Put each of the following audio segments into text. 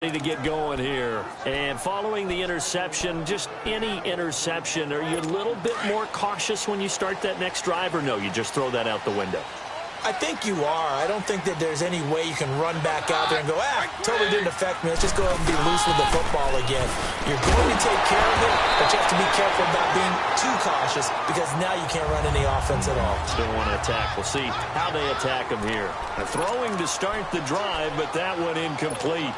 To get going here. And following the interception, just any interception, are you a little bit more cautious when you start that next drive, or no, you just throw that out the window? I think you are. I don't think that there's any way you can run back out there and go, totally didn't affect me. Let's just go ahead and be loose with the football again. You're going to take care of it, but you have to be careful about being too cautious because now you can't run any offense at all. Still want to attack. We'll see how they attack them here. They're throwing to start the drive, but that went incomplete.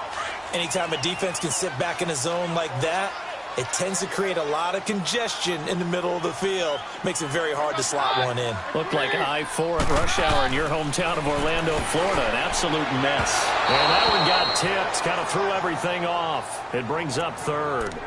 Anytime a defense can sit back in a zone like that, it tends to create a lot of congestion in the middle of the field. Makes it very hard to slot one in. Looked like I-4 at rush hour in your hometown of Orlando, Florida. An absolute mess. And that one got tipped. Kind of threw everything off. It brings up third.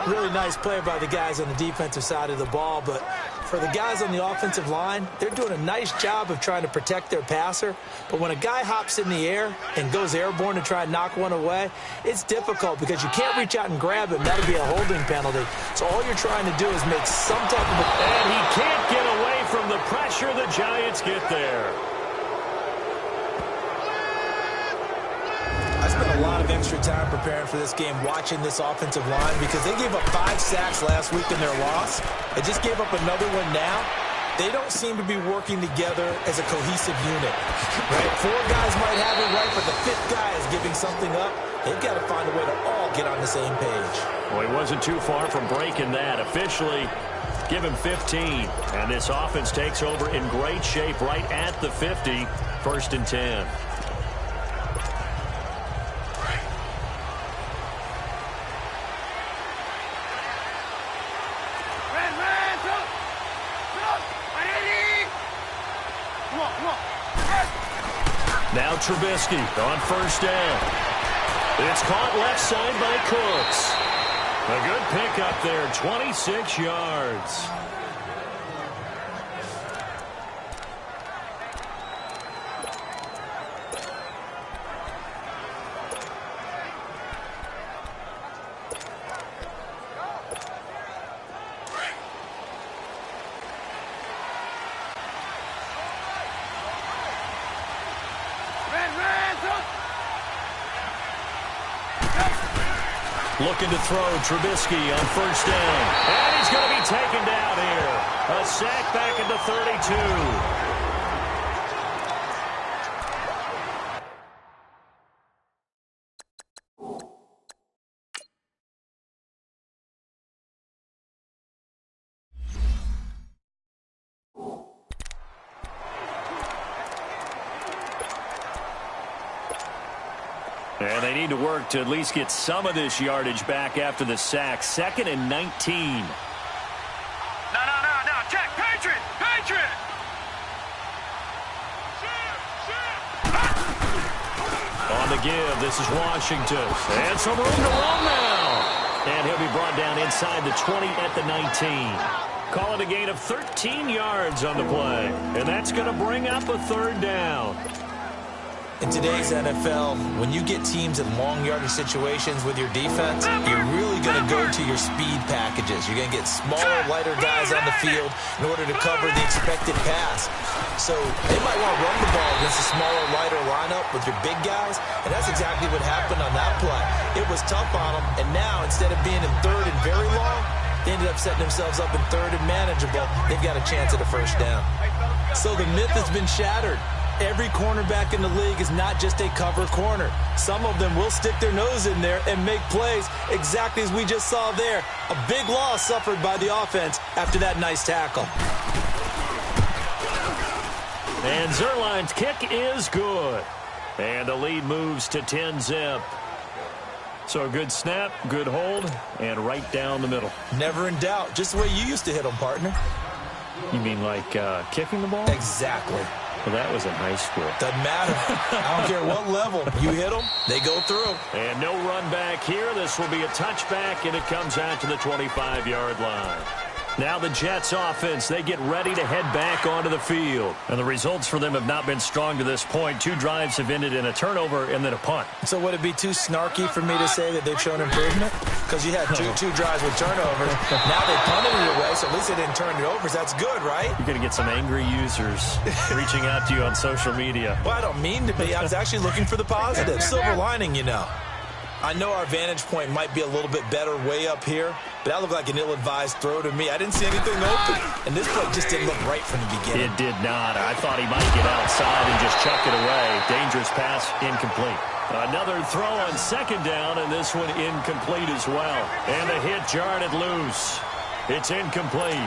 Really nice play by the guys on the defensive side of the ball, but for the guys on the offensive line, they're doing a nice job of trying to protect their passer. But when a guy hops in the air and goes airborne to try and knock one away, it's difficult because you can't reach out and grab him. That'll be a holding penalty. So all you're trying to do is make some type of a... And he can't get away from the pressure. The Giants get there. I spent a lot of extra time preparing for this game, watching this offensive line, because they gave up 5 sacks last week in their loss. They just gave up another one now. They don't seem to be working together as a cohesive unit. Right? 4 guys might have it right, but the 5th guy is giving something up. They've got to find a way to all get on the same page. Well, he wasn't too far from breaking that. Officially, give him 15. And this offense takes over in great shape right at the 50. 1st and 10. Now Trubisky on 1st down. It's caught left side by Cooks. A good pickup there, 26 yards. Looking to throw, Trubisky on 1st down. And he's going to be taken down here. A sack back at the 32. And they need to work to at least get some of this yardage back after the sack. 2nd and 19. No, check, Patriot! On the give, this is Washington. And some room to run now. And he'll be brought down inside the 20 at the 19. Call it a gain of 13 yards on the play. And that's going to bring up a 3rd down. In today's NFL, when you get teams in long yardage situations with your defense, you're really going to go to your speed packages. You're going to get smaller, lighter guys on the field in order to cover the expected pass. So they might want to run the ball against a smaller, lighter lineup with your big guys, and that's exactly what happened on that play. It was tough on them, and now instead of being in 3rd and very long, they ended up setting themselves up in 3rd and manageable. They've got a chance at a 1st down. So the myth has been shattered. Every cornerback in the league is not just a cover corner. Some of them will stick their nose in there and make plays exactly as we just saw there. A big loss suffered by the offense after that nice tackle. And Zerline's kick is good. And the lead moves to 10-zip. So a good snap, good hold, and right down the middle. Never in doubt. Just the way you used to hit them, partner. You mean like kicking the ball? Exactly. Well, that was in high school. Doesn't matter. I don't care what level. You hit them, they go through. And no run back here. This will be a touchback, and it comes out to the 25-yard line. Now the Jets offense, they get ready to head back onto the field. And the results for them have not been strong to this point. 2 drives have ended in a turnover and then a punt. So would it be too snarky for me to say that they've shown improvement? Because you had two drives with turnovers. Now they punted it away, so at least they didn't turn it over. So that's good, right? You're going to get some angry users reaching out to you on social media. Well, I don't mean to be. I was actually looking for the positive. Silver lining, you know. I know our vantage point might be a little bit better way up here, but that looked like an ill-advised throw to me. I didn't see anything open, and this play just didn't look right from the beginning. It did not. I thought he might get outside and just chuck it away. Dangerous pass, incomplete. Another throw on second down, and this one incomplete as well. And the hit jarred it loose. It's incomplete.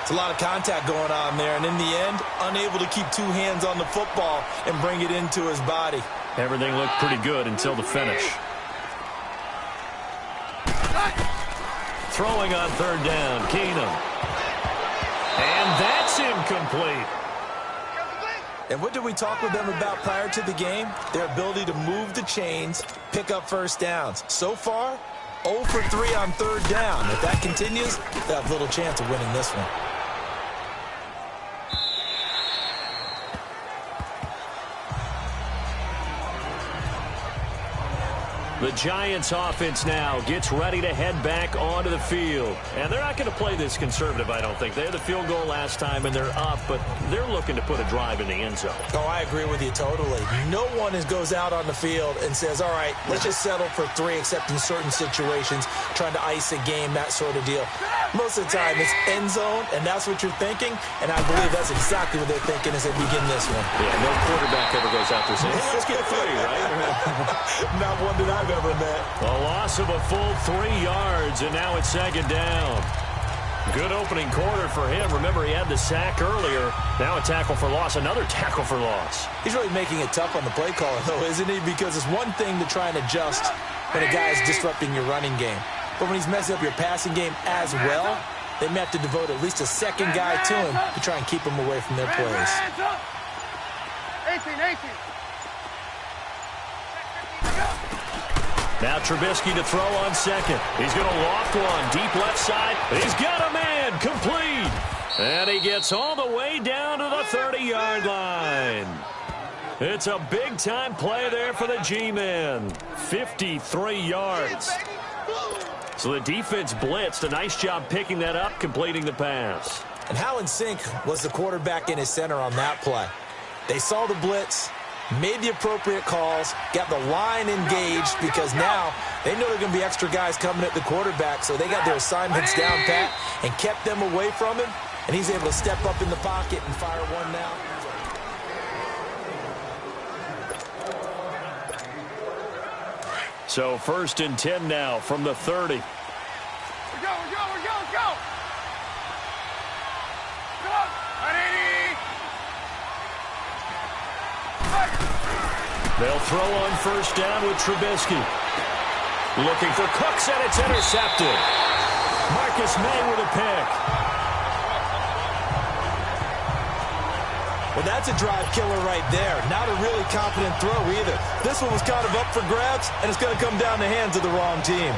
It's a lot of contact going on there, and in the end, unable to keep 2 hands on the football and bring it into his body. Everything looked pretty good until the finish. Throwing on third down, Keenum. And that's incomplete. And what did we talk with them about prior to the game? Their ability to move the chains, pick up first downs. So far, 0 for 3 on third down. If that continues, they'll have little chance of winning this one. The Giants offense now gets ready to head back onto the field. And they're not going to play this conservative, I don't think. They had the field goal last time, and they're up, but they're looking to put a drive in the end zone. Oh, I agree with you totally. No one goes out on the field and says, all right, let's just settle for 3, except in certain situations, trying to ice a game, that sort of deal. Most of the time, it's end zone, and that's what you're thinking, and I believe that's exactly what they're thinking as they begin this one. Yeah, no quarterback ever goes out there saying, hey, let's get 3, right? Not one that I've ever met. A loss of a full 3 yards, and now it's second down. Good opening quarter for him. Remember, he had the sack earlier. Now a tackle for loss, another tackle for loss. He's really making it tough on the play caller, though, isn't he? Because it's one thing to try and adjust when a guy is disrupting your running game. But when he's messing up your passing game as well, they may have to devote at least a second guy to him to try and keep him away from their plays. 18. Now Trubisky to throw on second. He's going to loft one. Deep left side. He's got a man. Complete. And he gets all the way down to the 30-yard line. It's a big-time play there for the G-men. 53 yards. So the defense blitzed. A nice job picking that up, completing the pass. And how in sync was the quarterback in his center on that play? They saw the blitz, made the appropriate calls, got the line engaged, because now they know there are going to be extra guys coming at the quarterback, so they got their assignments down pat and kept them away from him, and he's able to step up in the pocket and fire one now. So 1st and 10 now from the 30. We're go. They'll throw on first down with Trubisky. Looking for Cooks, and it's intercepted. Marcus May with a pick. Well, that's a drive killer right there. Not a really confident throw either. This one was kind of up for grabs, and it's going to come down the hands of the wrong team.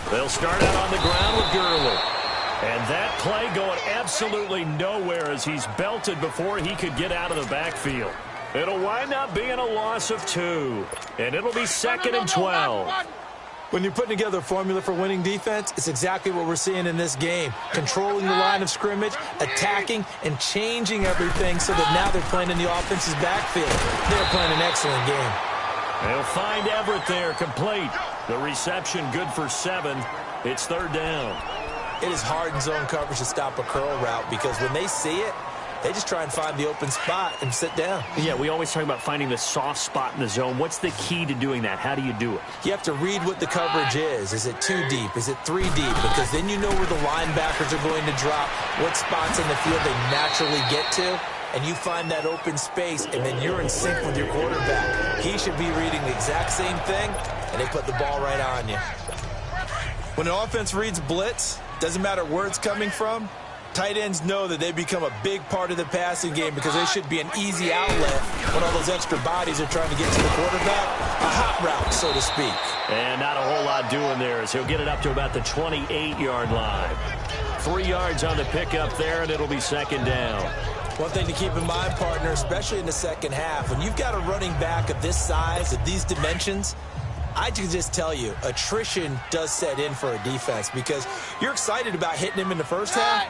They'll start out on the ground with Gurley. And that play going absolutely nowhere as he's belted before he could get out of the backfield. It'll wind up being a loss of 2. And it'll be 2nd and 12. When you're putting together a formula for winning defense, it's exactly what we're seeing in this game. Controlling the line of scrimmage, attacking, and changing everything so that now they're playing in the offense's backfield. They're playing an excellent game. They'll find Everett there, complete. The reception good for 7. It's 3rd down. It is hard in zone coverage to stop a curl route because when they see it, they just try and find the open spot and sit down. Yeah, we always talk about finding the soft spot in the zone. What's the key to doing that? How do you do it? You have to read what the coverage is. Is it 2 deep? Is it 3 deep? Because then you know where the linebackers are going to drop, what spots in the field they naturally get to, and you find that open space, and then you're in sync with your quarterback. He should be reading the exact same thing, and they put the ball right on you. When an offense reads blitz, doesn't matter where it's coming from, Tight ends know that they become a big part of the passing game because they should be an easy outlet when all those extra bodies are trying to get to the quarterback. A hot route, so to speak. And not a whole lot doing there as he'll get it up to about the 28-yard line. 3 yards on the pickup there, and it'll be second down. One thing to keep in mind, partner, especially in the second half, when you've got a running back of this size, of these dimensions, I can just tell you, attrition does set in for a defense because you're excited about hitting him in the first half.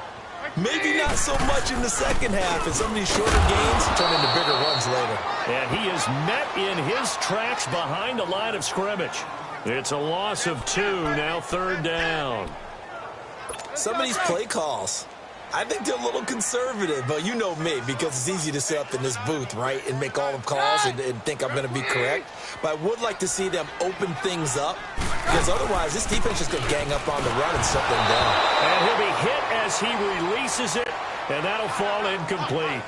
Maybe not so much in the second half, and some of these shorter gains turn into bigger runs later. And he is met in his tracks behind the line of scrimmage. It's a loss of 2, now third down. Some of these play calls, I think they're a little conservative, but you know me, because it's easy to sit up in this booth, right, and make all the calls and think I'm going to be correct. But I would like to see them open things up, because otherwise this defense is going to gang up on the run and shut them down. And he'll be hit as he releases it, and that'll fall incomplete.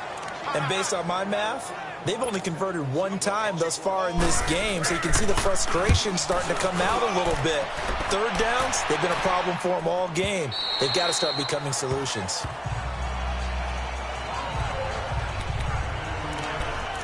And based on my math, they've only converted 1 time thus far in this game, so you can see the frustration starting to come out a little bit. Third downs, they've been a problem for them all game. They've got to start becoming solutions.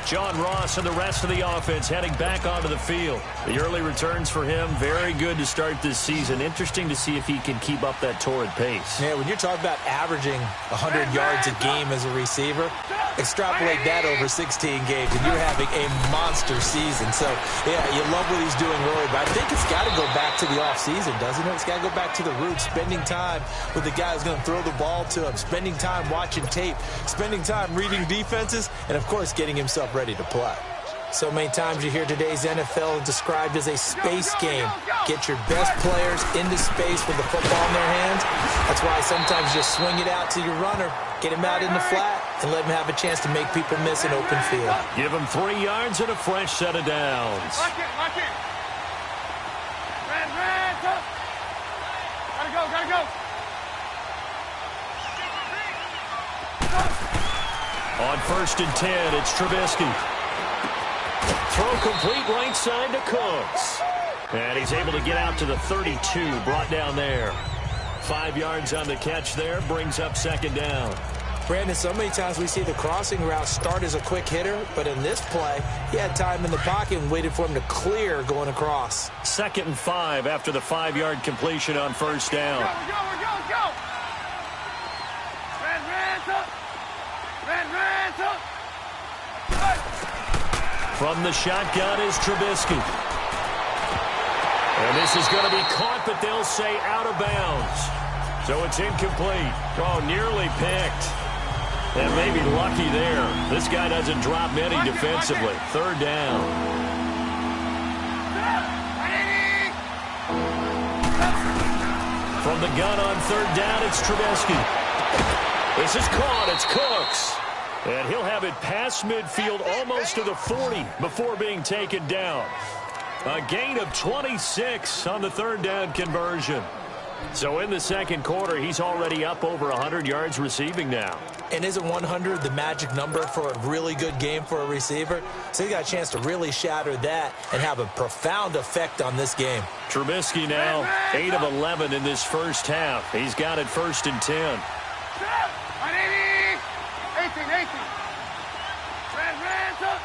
John Ross and the rest of the offense heading back onto the field. The early returns for him, very good to start this season. Interesting to see if he can keep up that torrid pace. Yeah, when you're talking about averaging 100 yards a game as a receiver, extrapolate that over 16 games, and you're having a monster season. So, yeah, you love what he's doing early, but I think it's got to go back to the offseason, doesn't it? It's got to go back to the roots, spending time with the guy who's going to throw the ball to him, spending time watching tape, spending time reading defenses, and, of course, getting himself ready to play. So many times you hear today's NFL described as a space game. Get your best players into space with the football in their hands. That's why sometimes you just swing it out to your runner, get him out in the flat, and let him have a chance to make people miss an open field. Give him 3 yards and a fresh set of downs. Lock it. Red, up. Gotta go. On 1st and 10, it's Trubisky. Throw complete right side to Cooks. And he's able to get out to the 32, brought down there. 5 yards on the catch there, brings up second down. Brandon, so many times we see the crossing route start as a quick hitter, but in this play, he had time in the pocket and waited for him to clear going across. 2nd and 5 after the 5-yard completion on 1st down. Go. Red, up. From the shotgun is Trubisky. And this is going to be caught, but they'll say out of bounds. So it's incomplete. Oh, nearly picked. And maybe lucky there. This guy doesn't drop many defensively. 3rd down. From the gun on 3rd down, it's Trubisky. This is caught. It's Cooks. And he'll have it past midfield almost to the 40 before being taken down. A gain of 26 on the 3rd down conversion. So in the second quarter, he's already up over 100 yards receiving now. And isn't 100 the magic number for a really good game for a receiver? So he got a chance to really shatter that and have a profound effect on this game. Trubisky now 8 of 11 in this first half. He's got it 1st and 10. 18. Red, up.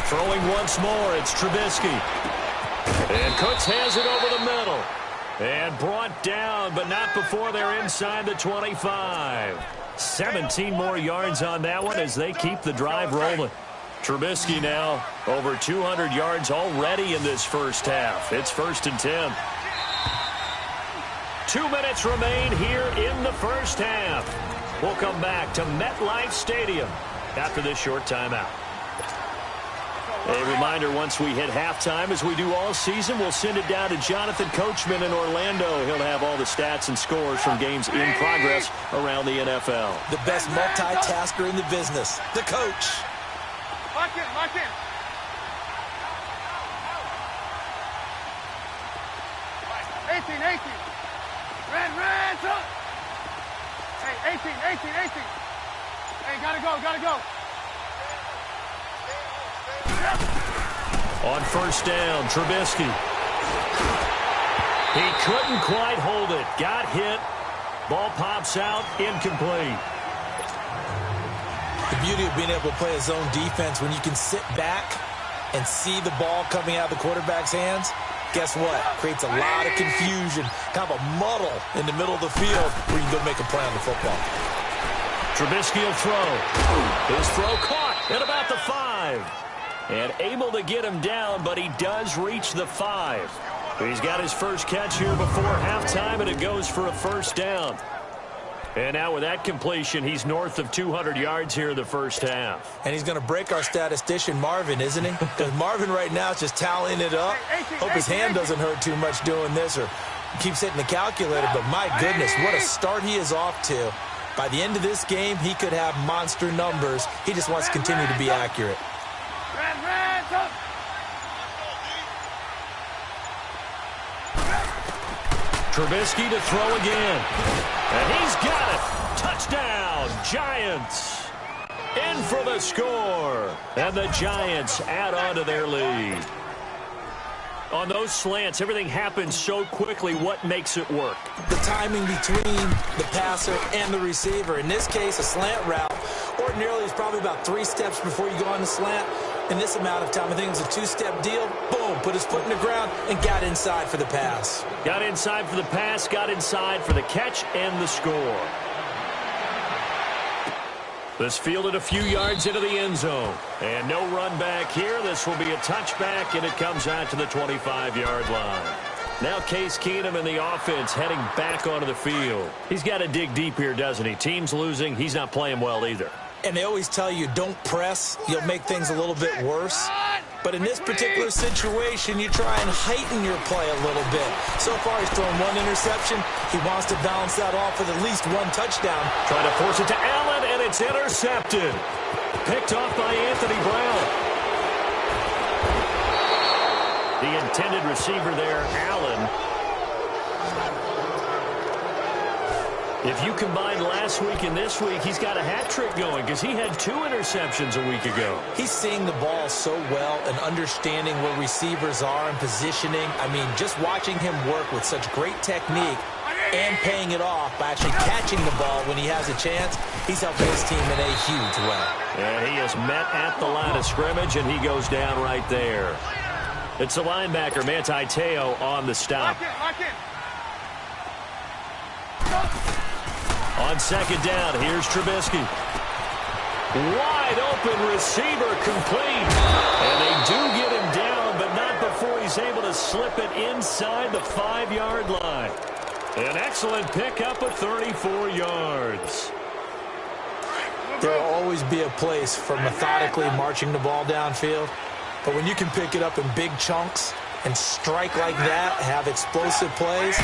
Throwing once more, it's Trubisky. And Cooks has it over the middle. And brought down, but not before they're inside the 25. 17 more yards on that one as they keep the drive rolling. Trubisky now over 200 yards already in this first half. It's 1st and 10. 2 minutes remain here in the first half. We'll come back to MetLife Stadium after this short timeout. A reminder, once we hit halftime, as we do all season, we'll send it down to Jonathan Coachman in Orlando. He'll have all the stats and scores from games in progress around the NFL. The best multitasker in the business, the coach. Lock in. Red, up. Hey, 18. Hey, gotta go. On 1st down, Trubisky. He couldn't quite hold it. Got hit. Ball pops out, incomplete. The beauty of being able to play a zone defense when you can sit back and see the ball coming out of the quarterback's hands, guess what? Creates a lot of confusion, kind of a muddle in the middle of the field where you can go make a play on the football. Trubisky will throw. His throw caught at about the 5. And able to get him down, but he does reach the 5. He's got his first catch here before halftime, and it goes for a first down. And now with that completion, he's north of 200 yards here in the first half. And he's going to break our statistician, Marvin, isn't he? Because Marvin right now is just tallying it up. Hope his hand doesn't hurt too much doing this or keeps hitting the calculator. But my goodness, what a start he is off to. By the end of this game, he could have monster numbers. He just wants to continue to be accurate. Trubisky to throw again. And he's got it. Touchdown, Giants. In for the score. And the Giants add on to their lead. On those slants, everything happens so quickly. What makes it work? The timing between the passer and the receiver. In this case, a slant route. Ordinarily, it's probably about 3 steps before you go on the slant. In this amount of time, I think it was a 2-step deal. Boom, put his foot in the ground and got inside for the pass. Got inside for the pass, got inside for the catch and the score. This fielded a few yards into the end zone. And no run back here. This will be a touchback, and it comes out to the 25-yard line. Now Case Keenum in the offense heading back onto the field. He's got to dig deep here, doesn't he? Team's losing. He's not playing well either. And they always tell you, don't press. You'll make things a little bit worse. But in this particular situation, you try and heighten your play a little bit. So far, he's thrown 1 interception. He wants to balance that off with at least 1 touchdown. Trying to force it to Allen, and it's intercepted. Picked off by Anthony Brown. The intended receiver there, Allen. If you combine last week and this week, he's got a hat trick going because he had 2 interceptions a week ago. He's seeing the ball so well and understanding where receivers are and positioning. I mean, just watching him work with such great technique and paying it off by actually catching the ball when he has a chance, he's helping his team in a huge way. And he is met at the line of scrimmage, and he goes down right there. It's the linebacker, Manti Te'o, on the stop. Lock in. On second down, here's Trubisky. Wide open receiver complete. And they do get him down, but not before he's able to slip it inside the 5-yard line. An excellent pickup of 34 yards. There will always be a place for methodically marching the ball downfield. But when you can pick it up in big chunks and strike like that, have explosive plays,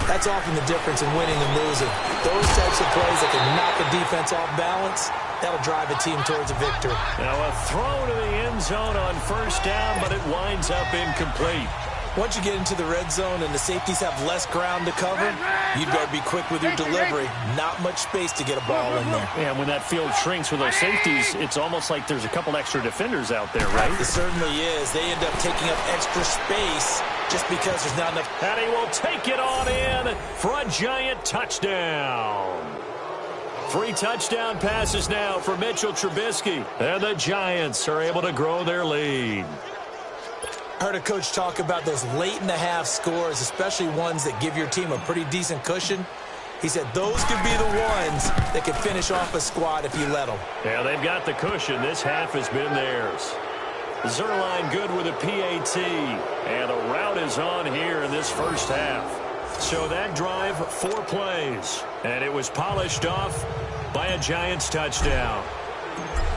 that's often the difference in winning and losing. Those types of plays that can knock a defense off balance, that'll drive a team towards a victory. Now a throw to the end zone on first down, but it winds up incomplete. Once you get into the red zone and the safeties have less ground to cover, you'd better be quick with your delivery. Not much space to get a ball in there. Yeah, when that field shrinks with those safeties, it's almost like there's a couple extra defenders out there, right? It certainly is. They end up taking up extra space just because there's not enough. And he will take it on in for a Giant touchdown. 3 touchdown passes now for Mitchell Trubisky. And the Giants are able to grow their lead. I heard a coach talk about those late-in-the-half scores, especially ones that give your team a pretty decent cushion. He said those could be the ones that could finish off a squad if you let them. Yeah, they've got the cushion. This half has been theirs. Zerline good with a PAT. And a route is on here in this first half. So that drive, 4 plays. And it was polished off by a Giants touchdown.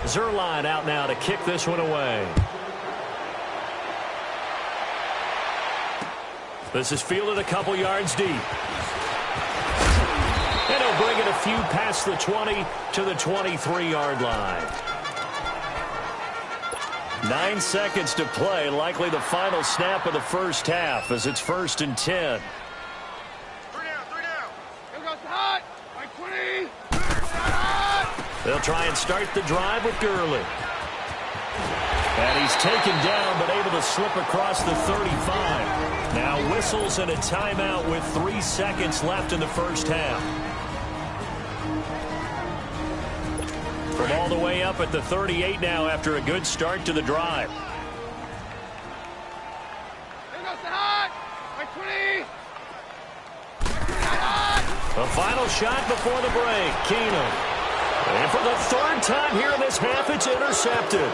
Zerline out now to kick this one away. This is fielded a couple yards deep. And he'll bring it a few past the 20 to the 23-yard line. 9 seconds to play, likely the final snap of the first half as it's 1st and 10. 3 down. Here goes hot. Like 20. They'll try and start the drive with Gurley. And he's taken down, but able to slip across the 35. Now whistles and a timeout with 3 seconds left in the first half. all the way up at the 38 now after a good start to the drive. Here goes the hot. By 20. The final shot before the break. Keenum. And for the third time here in this half, it's intercepted.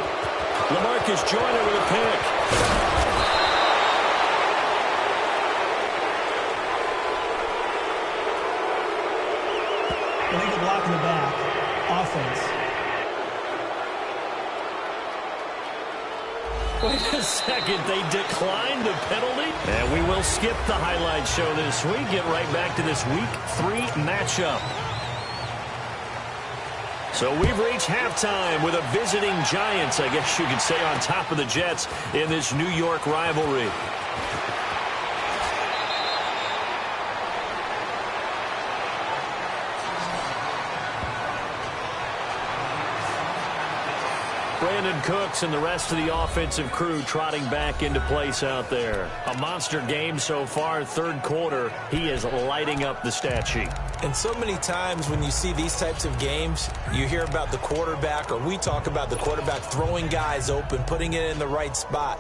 LaMarcus Joyner with a pick. Illegal block in the back. Offense. Wait a second. They declined the penalty? And we will skip the highlight show this week. Get right back to this Week 3 matchup. So we've reached halftime with a visiting Giants, I guess you could say, on top of the Jets in this New York rivalry. Brandon Cooks and the rest of the offensive crew trotting back into place out there. A monster game so far, third quarter. He is lighting up the stat sheet. And so many times when you see these types of games, you hear about the quarterback, or we talk about the quarterback throwing guys open, putting it in the right spot.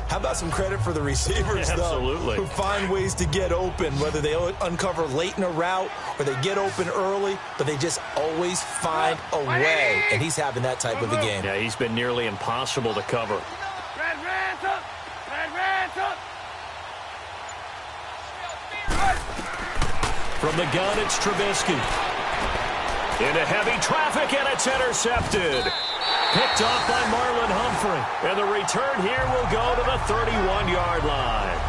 How about some credit for the receivers, Absolutely. though, who find ways to get open, whether they uncover late in a route or they get open early, but they just always find a way. And he's having that type of a game. Yeah, he's been nearly impossible to cover. Red ransom. Red ransom. From the gun, it's Trubisky. Into heavy traffic, and it's intercepted. Picked off by Marlon Humphrey. And the return here will go to the 31-yard line.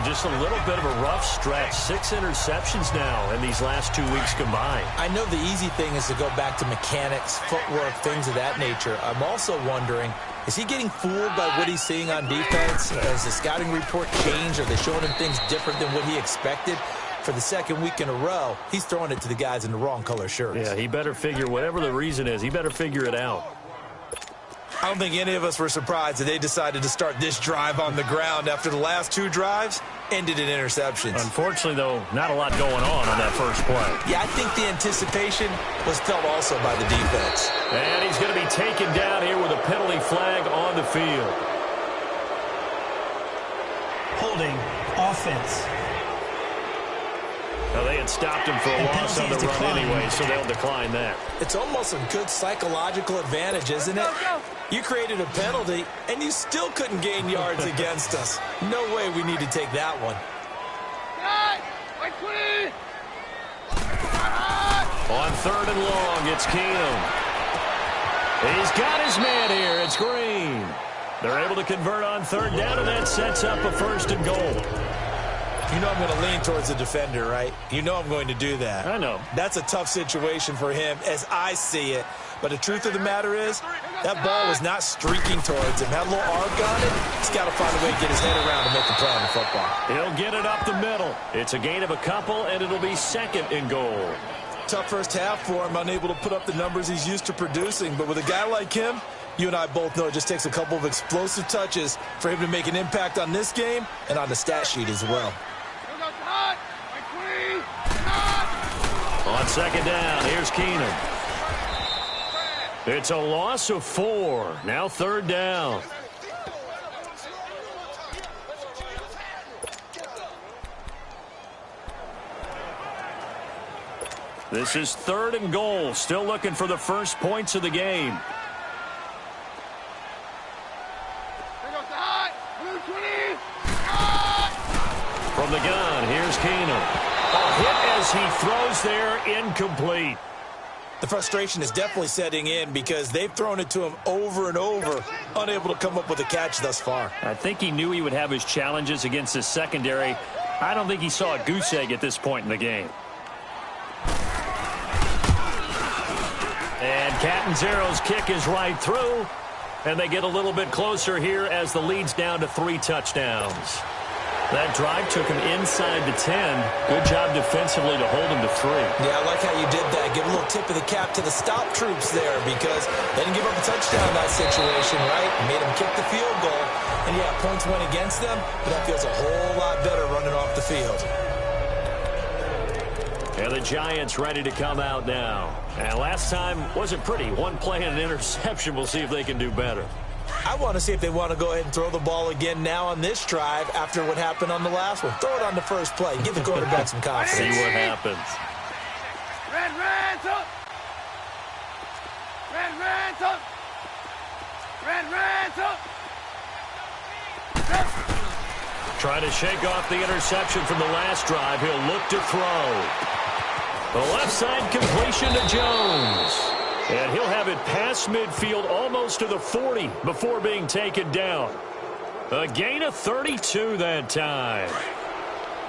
Just a little bit of a rough stretch. 6 interceptions now in these last 2 weeks combined. I know the easy thing is to go back to mechanics, footwork, things of that nature. I'm also wondering, is he getting fooled by what he's seeing on defense? Has the scouting report changed? Are they showing him things different than what he expected? For the second week in a row, he's throwing it to the guys in the wrong color shirts. Yeah, he better figure, whatever the reason is, he better figure it out. I don't think any of us were surprised that they decided to start this drive on the ground after the last 2 drives ended in interceptions. Unfortunately, though, not a lot going on that first play. Yeah, I think the anticipation was felt also by the defense. And he's going to be taken down here with a penalty flag on the field. Holding. Offense. Well, they had stopped him for a loss on the run anyway, so they'll decline that. It's almost a good psychological advantage, isn't it? You created a penalty, and you still couldn't gain yards against us. No way we need to take that one. By 20. On 3rd and long, it's Keenum. He's got his man here. It's Green. They're able to convert on 3rd down, and that sets up a 1st and goal. You know I'm going to lean towards the defender, right? You know I'm going to do that. I know. That's a tough situation for him as I see it. But the truth of the matter is, that ball was not streaking towards him. Had a little arc on it. He's got to find a way to get his head around to make the play on the football. He'll get it up the middle. It's a gain of a couple, and it'll be 2nd and goal. Tough first half for him, unable to put up the numbers he's used to producing. But with a guy like him, you and I both know it just takes a couple of explosive touches for him to make an impact on this game and on the stat sheet as well. On 2nd down, here's Keenum. It's a loss of 4. Now 3rd down. This is 3rd and goal. Still looking for the first points of the game. From the gun, here's Keenum. A hit as he throws there, incomplete. The frustration is definitely setting in because they've thrown it to him over and over, unable to come up with a catch thus far. I think he knew he would have his challenges against his secondary. I don't think he saw a goose egg at this point in the game. And Catanzaro's kick is right through. And they get a little bit closer here as the lead's down to 3 touchdowns. That drive took him inside the 10. Good job defensively to hold him to 3. Yeah, I like how you did that. Give a little tip of the cap to the stop troops there because they didn't give up a touchdown in that situation, right? Made them kick the field goal. And, yeah, points went against them, but that feels a whole lot better running off the field. And the Giants ready to come out now. And last time wasn't pretty. One play and an interception. We'll see if they can do better. I want to see if they want to go ahead and throw the ball again now on this drive after what happened on the last one. Throw it on the first play. Give the quarterback some confidence. See what happens. Red, up. Red, up. Red, up. Trying to shake off the interception from the last drive. He'll look to throw. The left side completion to Jones. And he'll have it past midfield almost to the 40 before being taken down. A gain of 32 that time.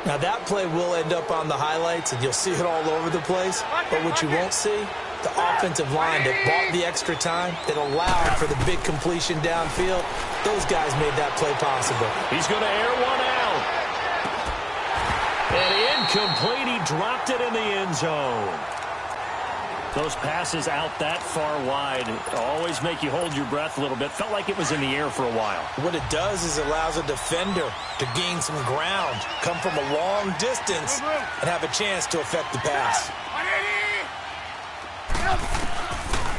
Now that play will end up on the highlights, and you'll see it all over the place. But what you won't see, the offensive line that bought the extra time, that allowed for the big completion downfield, those guys made that play possible. He's going to air one out. And incomplete. He dropped it in the end zone. Those passes out that far wide always make you hold your breath a little bit. Felt like it was in the air for a while. What it does is it allows a defender to gain some ground, come from a long distance, and have a chance to affect the pass.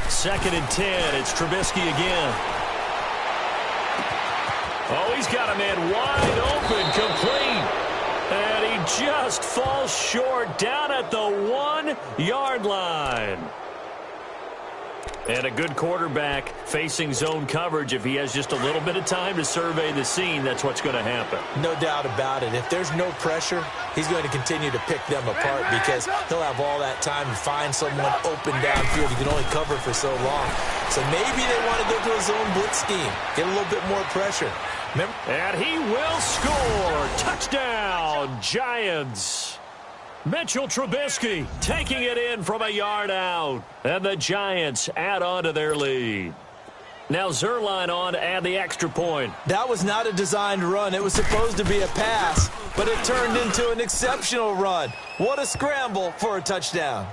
2nd and 10. It's Trubisky again. Oh, he's got a man wide open, complete. And he just falls short down at the 1-yard line. And a good quarterback facing zone coverage. If he has just a little bit of time to survey the scene, that's what's going to happen. No doubt about it. If there's no pressure, he's going to continue to pick them apart because he'll have all that time to find someone open downfield. He can only cover for so long. So maybe they want to go to a zone blitz scheme, get a little bit more pressure. Remember? And he will score. Touchdown, Giants. Mitchell Trubisky taking it in from a yard out. And the Giants add on to their lead. Now Zerline on to add the extra point. That was not a designed run. It was supposed to be a pass, but it turned into an exceptional run. What a scramble for a touchdown.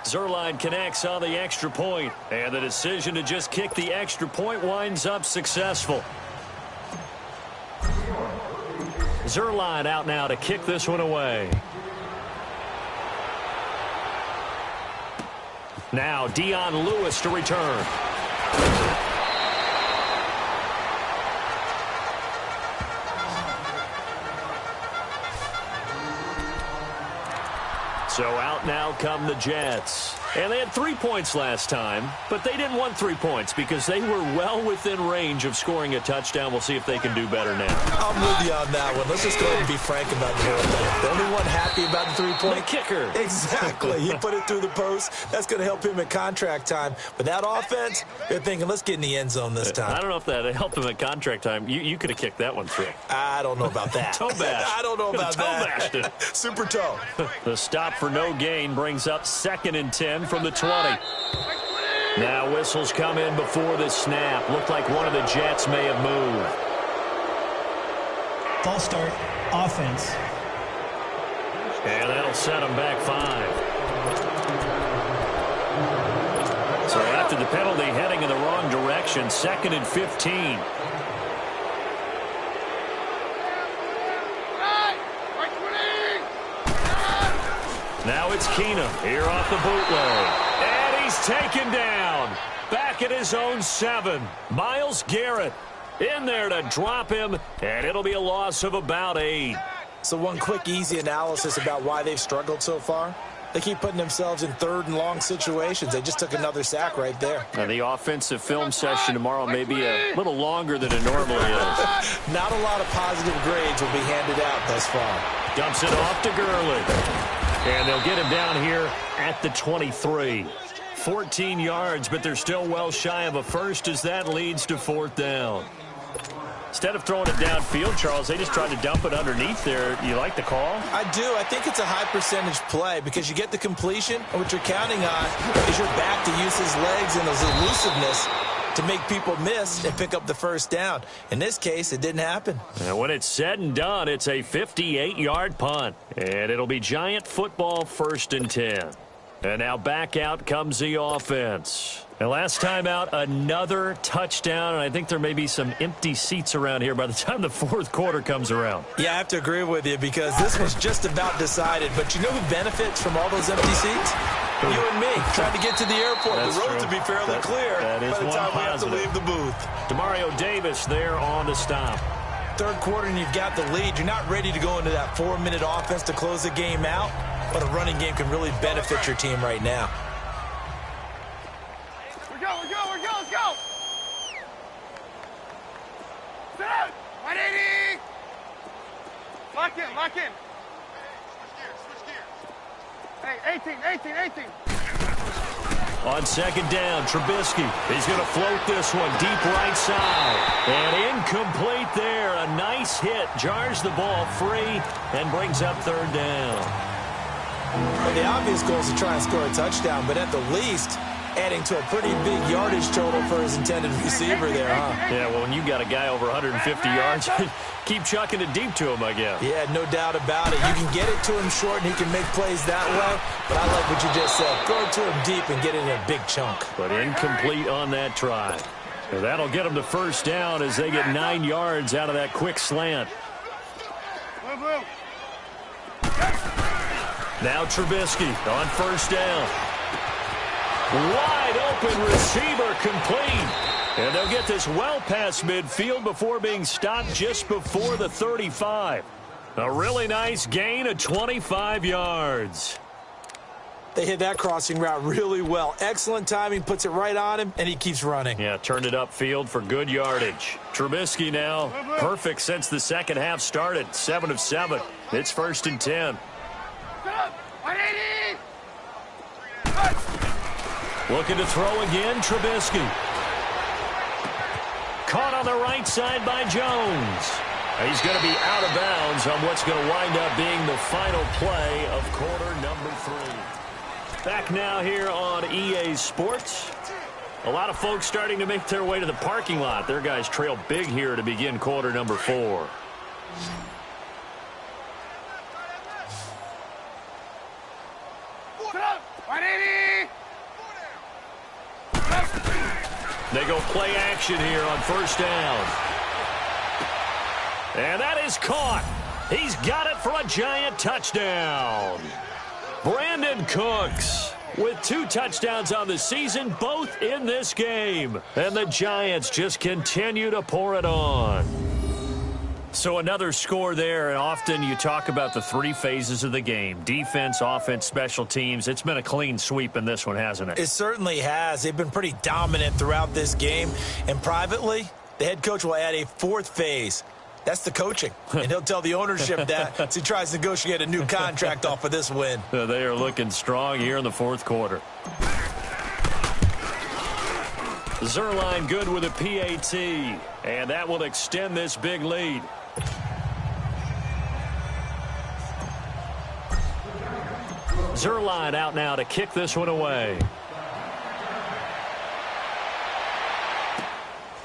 Zerline connects on the extra point, and the decision to just kick the extra point winds up successful. Zerline out now to kick this one away. Now Dion Lewis to return. So out now come the Jets. And they had 3 points last time, but they didn't want 3 points because they were well within range of scoring a touchdown. We'll see if they can do better now. I'm with you on that one. Let's just go ahead and be frank about the whole thing. The only one happy about the 3-point? The kicker. Exactly. He put it through the post. That's going to help him at contract time. But that offense, they're thinking, let's get in the end zone this time. I don't know if that helped him at contract time. You could have kicked that one through. I don't know about that. Toe bash. I don't know about that. Toe bashed it. Super toe. The stop for no gain brings up 2nd and 10 from the 20. Now whistles come in before the snap. Looked like one of the Jets may have moved. False start, offense. And that'll set them back 5. So after the penalty, heading in the wrong direction, 2nd and 15. Now it's Keenum here off the bootleg. And he's taken down. Back at his own 7. Myles Garrett in there to drop him. And it'll be a loss of about 8. So one quick, easy analysis about why they've struggled so far. They keep putting themselves in 3rd and long situations. They just took another sack right there. Now the offensive film session tomorrow may be a little longer than it normally is. Not a lot of positive grades will be handed out thus far. Dumps it off to Gurley. And they'll get him down here at the 23. 14 yards, but they're still well shy of a first as that leads to 4th down. Instead of throwing it downfield, Charles, they just tried to dump it underneath there. You like the call? I do. I think it's a high percentage play because you get the completion, and what you're counting on is your back to use his legs and his elusiveness to make people miss and pick up the 1st down. In this case, it didn't happen. And when it's said and done, it's a 58-yard punt. And it'll be Giant football 1st and 10. And now back out comes the offense. And last time out, another touchdown, and I think there may be some empty seats around here by the time the fourth quarter comes around. Yeah, I have to agree with you because this was just about decided. But you know who benefits from all those empty seats? You and me, trying to get to the airport. That's the road true. to be fairly clear that is by the one time we have to positive. leave the booth. Demario Davis there on the stop. Third quarter and you've got the lead. You're not ready to go into that 4-minute offense to close the game out, but a running game can really benefit your team right now. We're go, let's go! Sit out! 180! Lock in! Switch gears. Hey, 18. On second down, Trubisky. He's going to float this one deep right side. And incomplete there. A nice hit. Jars the ball free and brings up third down. Well, the obvious goal is to try and score a touchdown, but at the least, adding to a pretty big yardage total for his intended receiver there, huh? Yeah, well, when you got a guy over 150 yards, keep chucking it deep to him, I guess. Yeah, no doubt about it. You can get it to him short, and he can make plays that way. But I like what you just said. Throw it to him deep and get it in a big chunk. But incomplete on that try. So that'll get them to first down as they get 9 yards out of that quick slant. Blue. Now Trubisky on first down. Wide open receiver complete. And they'll get this well past midfield before being stopped just before the 35. A really nice gain of 25 yards. They hit that crossing route really well. Excellent timing, puts it right on him, and he keeps running. Yeah, turned it upfield for good yardage. Trubisky now perfect since the second half started. 7 of 7. It's 1st and 10. 180! Looking to throw again, Trubisky. Caught on the right side by Jones. He's going to be out of bounds on what's going to wind up being the final play of quarter number 3. Back now here on EA Sports. A lot of folks starting to make their way to the parking lot. Their guys trail big here to begin quarter number 4. Sit up! 180! They go play action here on first down. And that is caught. He's got it for a giant touchdown. Brandon Cooks with 2 touchdowns on the season, both in this game. And the Giants just continue to pour it on. So another score there, and often you talk about the 3 phases of the game. Defense, offense, special teams. It's been a clean sweep in this one, hasn't it? It certainly has. They've been pretty dominant throughout this game. And privately, the head coach will add a 4th phase. That's the coaching. And he'll tell the ownership that as he tries to negotiate a new contract off of this win. They are looking strong here in the 4th quarter. Zerline good with a PAT. And that will extend this big lead. Zerline out now to kick this one away.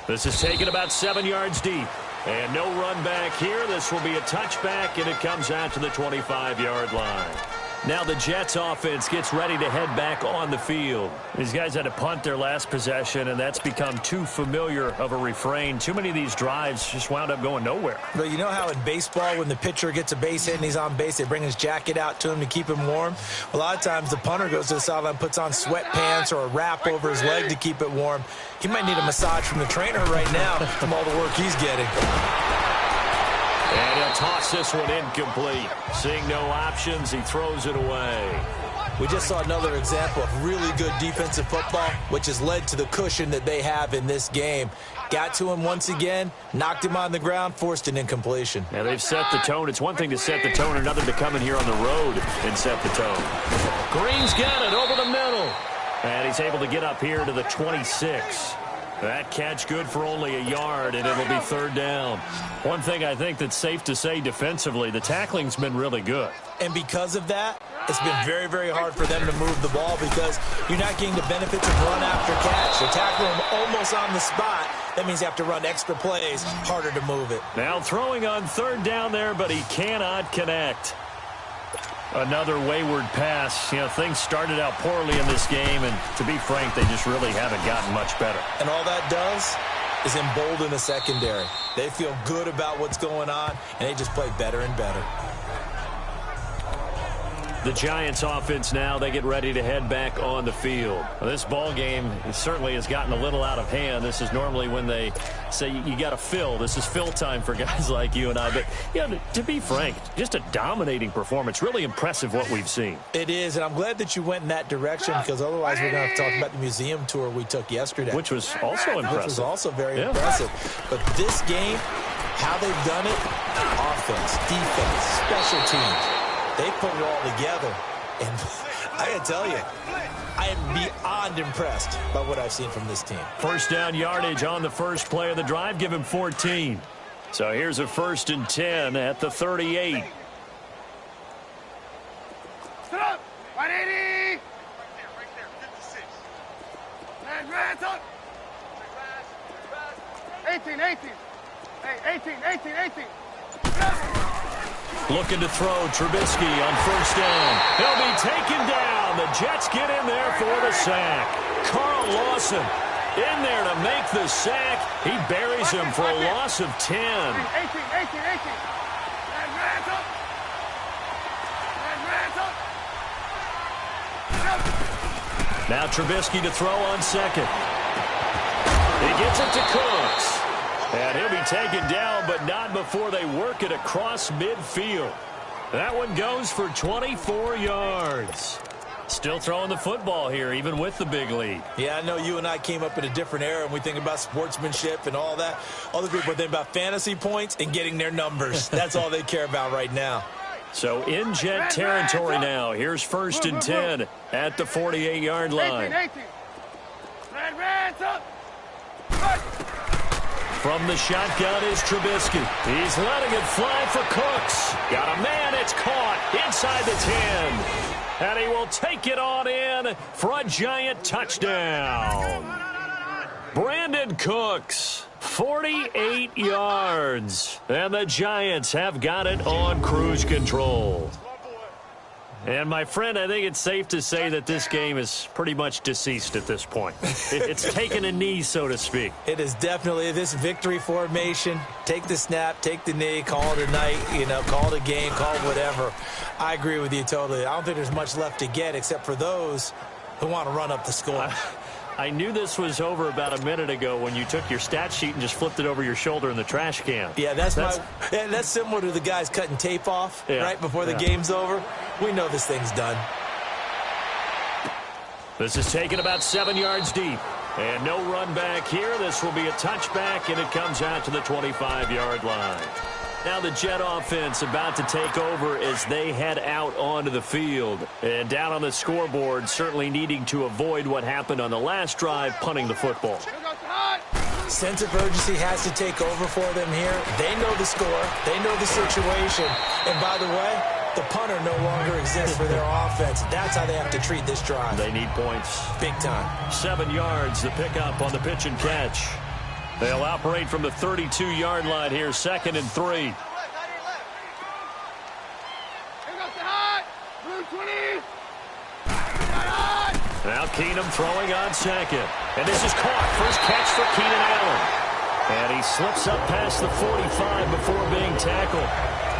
This is taken about 7 yards deep. And no run back here. This will be a touchback, and it comes out to the 25-yard line. Now the Jets offense gets ready to head back on the field. These guys had to punt their last possession, and that's become too familiar of a refrain. Too many of these drives just wound up going nowhere. But you know how in baseball, when the pitcher gets a base hit and he's on base, they bring his jacket out to him to keep him warm? A lot of times the punter goes to the sideline, puts on sweatpants or a wrap over his leg to keep it warm. He might need a massage from the trainer right now from all the work he's getting. And he'll toss this one incomplete. Seeing no options, he throws it away. We just saw another example of really good defensive football, which has led to the cushion that they have in this game. Got to him once again, knocked him on the ground, forced an incompletion. Now they've set the tone. It's one thing to set the tone, another to come in here on the road and set the tone. Green's got it over the middle. And he's able to get up here to the 26. That catch good for only a yard, and it'll be 3rd down. One thing I think that's safe to say defensively, the tackling's been really good. And because of that, it's been very, very hard for them to move the ball because you're not getting the benefits of run after catch. They tackle him almost on the spot. That means you have to run extra plays, harder to move it. Now throwing on 3rd down there, but he cannot connect. Another wayward pass. You know, things started out poorly in this game, and to be frank, they just really haven't gotten much better. And all that does is embolden the secondary. They feel good about what's going on, and they just play better and better. The Giants offense now, they get ready to head back on the field. Well, this ball game certainly has gotten a little out of hand. This is normally when they say you got to fill. This is fill time for guys like you and I. But, you know, to be frank, just a dominating performance. Really impressive what we've seen. It is, and I'm glad that you went in that direction because otherwise we're going to have to talk about the museum tour we took yesterday. Which was also impressive. Which was also very impressive. But this game, how they've done it, offense, defense, special teams. They put it all together, and I got to tell you, I am beyond impressed by what I've seen from this team. First down yardage on the first play of the drive, give him 14. So here's a 1st and 10 at the 38. Sit up! 180! Right there, 56. And hands up! 18. Hey, 18. Looking to throw Trubisky on first down. He'll be taken down. The Jets get in there for the sack. Carl Lawson in there to make the sack. He buries him for a loss of 10. 18. And hands up! Now Trubisky to throw on second. He gets it to Cooks. And he'll be taken down, but not before they work it across midfield. That one goes for 24 yards. Still throwing the football here, even with the big lead. Yeah, I know you and I came up in a different era, and we think about sportsmanship and all that. Other people think about fantasy points and getting their numbers. That's all they care about right now. So in Jet territory now. Here's 1st and 10 at the 48-yard line. 18. Hands up! From the shotgun is Trubisky. He's letting it fly for Cooks. Got a man. It's caught inside the 10. And he will take it on in for a Giant touchdown. Brandon Cooks, 48 yards. And the Giants have got it on cruise control. And, my friend, I think it's safe to say that this game is pretty much deceased at this point. It's taken a knee, so to speak. It is definitely this victory formation. Take the snap, take the knee, call it a night, call it a game, call it whatever. I agree with you totally. I don't think there's much left to get except for those who want to run up the score. I knew this was over about a minute ago when you took your stat sheet and just flipped it over your shoulder in the trash can. Yeah, that's similar to the guys cutting tape off right before the game's over. We know this thing's done. This is taken about 7 yards deep. And no run back here. This will be a touchback, and it comes out to the 25-yard line. Now the Jet offense about to take over as they head out onto the field. And down on the scoreboard, certainly needing to avoid what happened on the last drive, punting the football. Sense of urgency has to take over for them here. They know the score. They know the situation. And by the way, the punter no longer exists for their offense. That's how they have to treat this drive. They need points. Big time. 7 yards, the pickup on the pitch and catch. They'll operate from the 32-yard line here, 2nd and 3. Now Keenum throwing on second. And this is caught. First catch for Keenan Allen. And he slips up past the 45 before being tackled.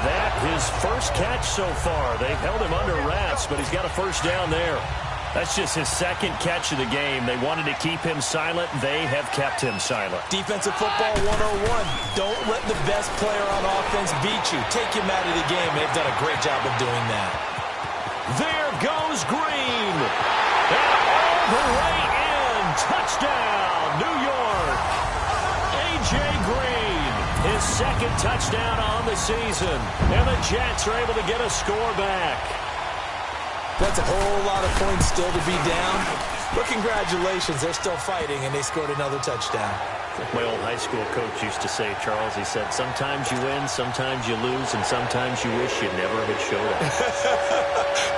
That his first catch so far. They've held him under wraps, but he's got a first down there. That's just his second catch of the game. They wanted to keep him silent. They have kept him silent. Defensive football 101. Don't let the best player on offense beat you. Take him out of the game. They've done a great job of doing that. There goes Green. And all the way in. Touchdown, New York. A.J. Green, his second touchdown on the season. And the Jets are able to get a score back. That's a whole lot of points still to be down. But congratulations, they're still fighting, and they scored another touchdown. My old high school coach used to say, Charles, he said, sometimes you win, sometimes you lose, and sometimes you wish you never had showed up.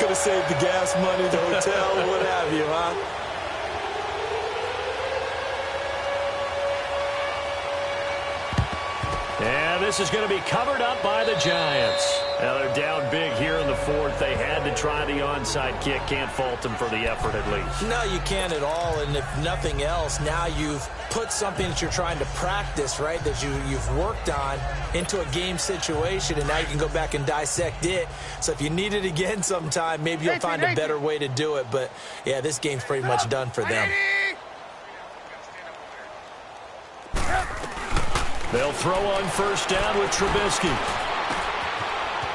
Gonna save the gas money, the hotel, what have you, huh? And this is going to be covered up by the Giants. Now they're down big here in the fourth. They had to try the onside kick. Can't fault them for the effort at least. No, you can't at all. And if nothing else, now you've put something that you're trying to practice, right, that you've worked on into a game situation, and now you can go back and dissect it. So if you need it again sometime, maybe you'll find a better way to do it. But, yeah, this game's pretty much done for them. They'll throw on first down with Trubisky.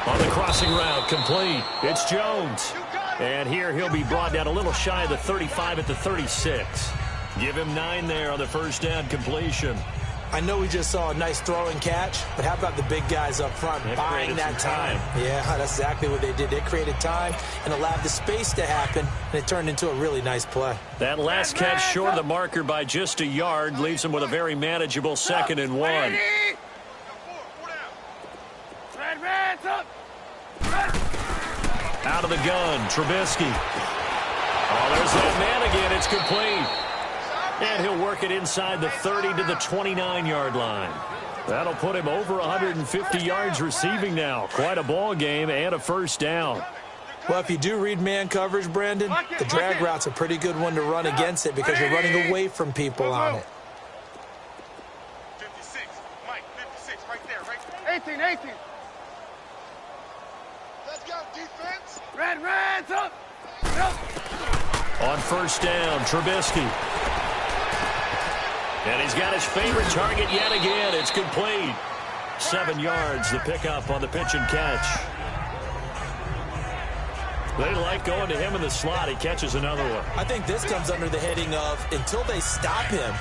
On the crossing route, complete. It's Jones. And here he'll be brought down a little shy of the 35 at the 36. Give him 9 there on the first down completion. I know we just saw a nice throwing catch, but how about the big guys up front buying that time? Yeah, that's exactly what they did. They created time and allowed the space to happen, and it turned into a really nice play. That last catch short of the marker by just a yard leaves them with a very manageable 2nd and 1. Out of the gun, Trubisky. Oh, there's that man again. It's complete. And he'll work it inside the 30 to the 29-yard line. That'll put him over 150 yards receiving now. Quite a ball game and a first down. Well, if you do read man coverage, Brandon, the drag route's a pretty good one to run against it because you're running away from people on it. 56, Mike, 56, right there, right there. 18. Let's go, defense. Reds up. On first down, Trubisky. And he's got his favorite target yet again. It's complete. 7 yards, the pickup on the pitch and catch. They like going to him in the slot. He catches another one. I think this comes under the heading of until they stop him,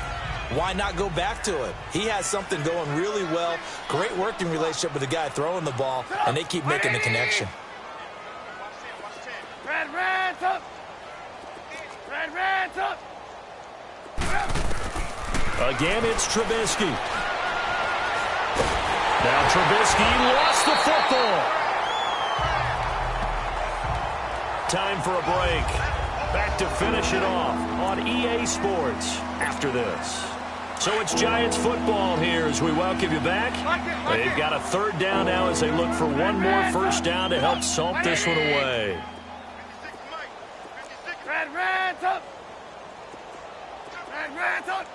why not go back to him? He has something going really well. Great working relationship with the guy throwing the ball, and they keep making the connection. Reds up. Reds up. Again, it's Trubisky. Now Trubisky lost the football. Time for a break. Back to finish it off on EA Sports after this. So it's Giants football here as we welcome you back. They've got a 3rd down now as they look for one more first down to help salt this one away. Reds up. Reds up.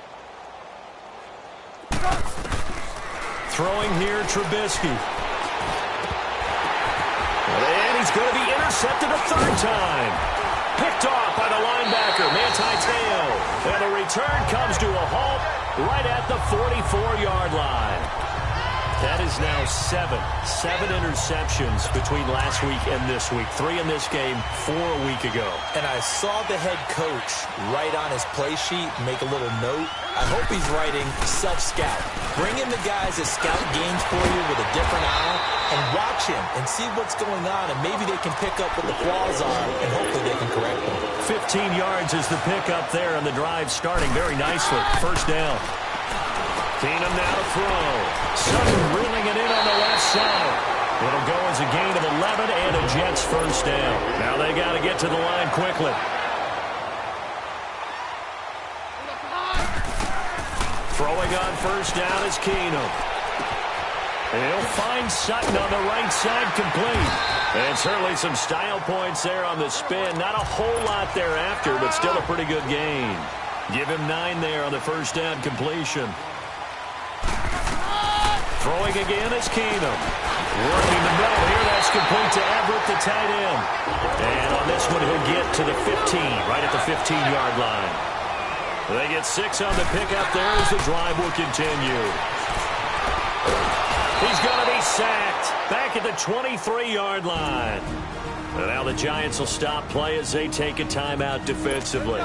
Throwing here, Trubisky. And he's going to be intercepted a 3rd time. Picked off by the linebacker, Manti Te'o. And the return comes to a halt right at the 44-yard line. That is now 7 interceptions between last week and this week. 3 in this game, 4 a week ago. And I saw the head coach write on his play sheet, make a little note. I hope he's writing self-scout. Bring in the guys that scout games for you with a different eye and watch him and see what's going on, and maybe they can pick up what the flaws are, and hopefully they can correct them. 15 yards is the pickup there, and the drive starting very nicely. First down. Keenum now to throw. Sutton reeling it in on the left side. It'll go as a gain of 11 and a Jets first down. Now they got to get to the line quickly. Throwing on first down is Keenum. And he'll find Sutton on the right side complete. And certainly some style points there on the spin. Not a whole lot thereafter, but still a pretty good gain. Give him 9 there on the first down completion. Throwing again is Keenum. Working the middle here. That's complete to Everett, the tight end. And on this one, he'll get to the 15, right at the 15-yard line. They get 6 on the pickup there as the drive will continue. He's going to be sacked back at the 23-yard line. And now the Giants will stop play as they take a timeout defensively.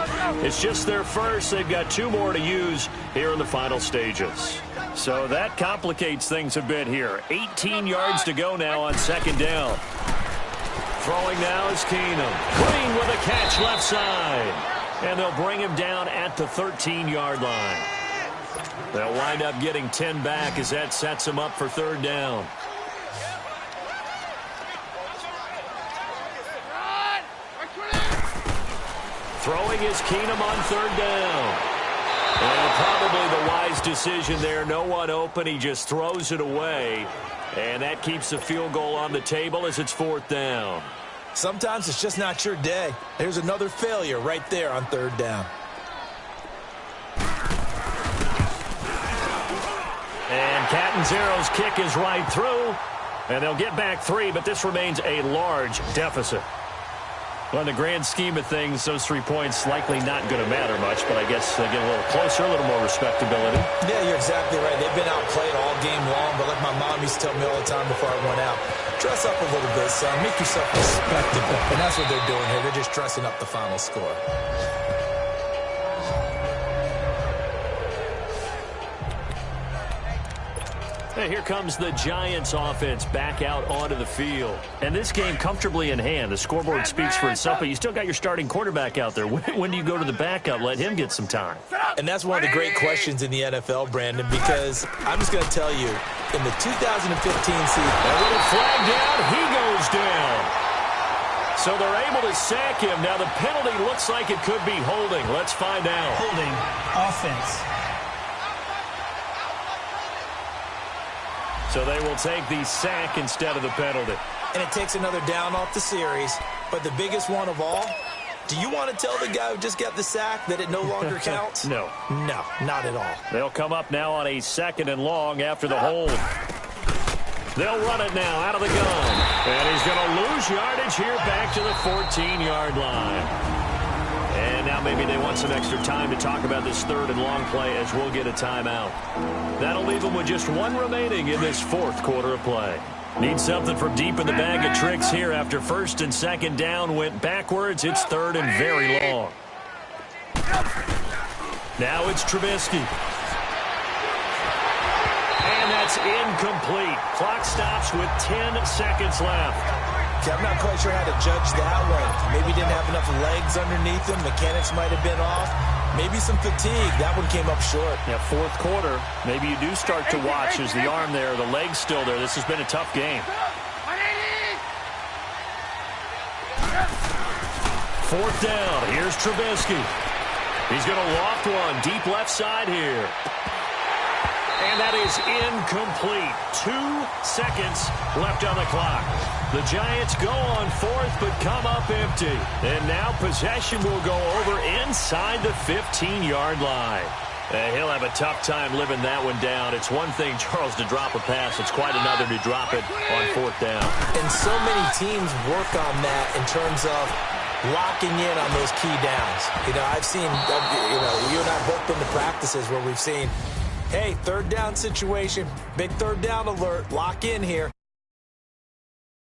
It's just their first. They've got 2 more to use here in the final stages. So that complicates things a bit here. 18 yards to go now on 2nd down. Throwing now is Keenum. Green with a catch left side. And they'll bring him down at the 13-yard line. They'll wind up getting 10 back as that sets them up for 3rd down. Throwing is Keenum on 3rd down. And probably the wise decision there. No one open. He just throws it away. And that keeps the field goal on the table as it's 4th down. Sometimes it's just not your day. There's another failure right there on 3rd down. And Catanzaro's kick is right through. And they'll get back 3, but this remains a large deficit. Well, in the grand scheme of things, those 3 points likely not going to matter much, but I guess they get a little closer, a little more respectability. Yeah, you're exactly right. They've been outplayed all game long, but like my mom used to tell me all the time before I went out, dress up a little bit, son. Make yourself respectable. And that's what they're doing here. They're just dressing up the final score. And here comes the Giants offense back out onto the field. And this game comfortably in hand. The scoreboard speaks for itself, but you still got your starting quarterback out there. When do you go to the backup? Let him get some time. And that's one of the great questions in the NFL, Brandon, because I'm just going to tell you, in the 2015 season, a little flag down, he goes down. So they're able to sack him. Now the penalty looks like it could be holding. Let's find out. Holding offense. So they will take the sack instead of the penalty. And it takes another down off the series. But the biggest one of all, do you want to tell the guy who just got the sack that it no longer counts? No. No, not at all. They'll come up now on a 2nd and long after the hold. They'll run it now out of the gun. And he's going to lose yardage here back to the 14-yard line. And now maybe they want some extra time to talk about this 3rd and long play as we'll get a timeout. That'll leave them with just 1 remaining in this 4th quarter of play. Need something from deep in the bag of tricks here after 1st and 2nd down went backwards. It's 3rd and very long. Now it's Trubisky. And that's incomplete. Clock stops with 10 seconds left. Okay, I'm not quite sure how to judge that one. Maybe didn't have enough legs underneath him. Mechanics might have been off. Maybe some fatigue. That one came up short. Yeah, 4th quarter. Maybe you do start to watch as the arm there, the leg's still there. This has been a tough game. 4th down. Here's Trubisky. He's going to loft one deep left side here. And that is incomplete. 2 seconds left on the clock. The Giants go on 4th, but come up empty. And now possession will go over inside the 15-yard line. He'll have a tough time living that one down. It's one thing, Charles, to drop a pass. It's quite another to drop it on 4th down. And so many teams work on that in terms of locking in on those key downs. You know, I've seen, you and I both been to practices where we've seen, hey, 3rd down situation, big 3rd down alert, lock in here.